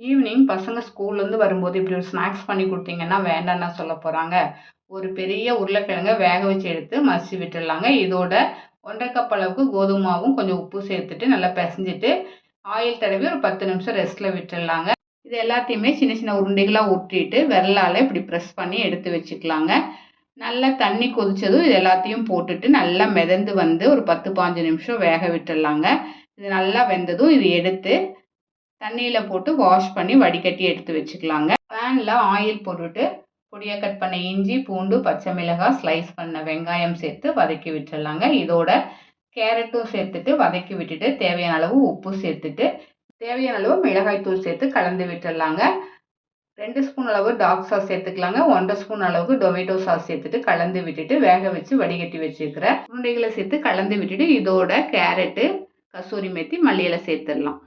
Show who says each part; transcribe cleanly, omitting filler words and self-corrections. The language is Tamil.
Speaker 1: ஈவினிங் பசங்க ஸ்கூல்லேருந்து வரும்போது இப்படி ஒரு ஸ்நாக்ஸ் பண்ணி கொடுத்தீங்கன்னா வேண்டாம்னா சொல்ல போகிறாங்க. ஒரு பெரிய உருளைக்கிழங்க வேக வச்சு எடுத்து மசிச்சு விட்டுடலாங்க. இதோட 1 1/2 கப் அளவுக்கு கோதுமை மாவும் கொஞ்சம் உப்பு சேர்த்துட்டு நல்லா பிசைஞ்சிட்டு ஆயில் தடவி ஒரு 10 நிமிஷம் ரெஸ்ட்டில் விட்டுடலாங்க. இது எல்லாத்தையுமே சின்ன சின்ன உருண்டைகளாக உருட்டிட்டு விரலால் இப்படி ப்ரெஸ் பண்ணி எடுத்து வச்சுக்கலாங்க. நல்லா தண்ணி கொதிச்சதும் இது எல்லாத்தையும் போட்டுட்டு நல்லா மிதந்து வந்து ஒரு 10 15 நிமிஷம் வேக விட்டுடலாங்க. இது நல்லா வெந்ததும் இது எடுத்து தண்ணியில் போட்டு வாஷ் பண்ணி வடிகட்டி எடுத்து வச்சுக்கலாங்க. பேனில் ஆயில் போட்டுட்டு பொடியாக கட் பண்ண இஞ்சி பூண்டு பச்சை மிளகாய் ஸ்லைஸ் பண்ண வெங்காயம் சேர்த்து வதக்கி விட்டுடலாங்க. இதோட கேரட்டும் சேர்த்துட்டு வதக்கி விட்டுட்டு தேவையான அளவு உப்பு சேர்த்துட்டு தேவையான அளவு மிளகாய் தூள் சேர்த்து கலந்து விட்டுடலாங்க. 2 ஸ்பூன் அளவு டார்க் சாஸ் சேர்த்துக்கலாங்க. 1 ஸ்பூன் அளவுக்கு டொமேட்டோ சாஸ் சேர்த்துட்டு கலந்து விட்டுட்டு வேக வச்சு வடிகட்டி வச்சுருக்கிற உருண்டைகளை சேர்த்து கலந்து விட்டுட்டு இதோட கேரட்டு கசூரி மேத்தி மல்லி இலை சேர்த்துடலாம்.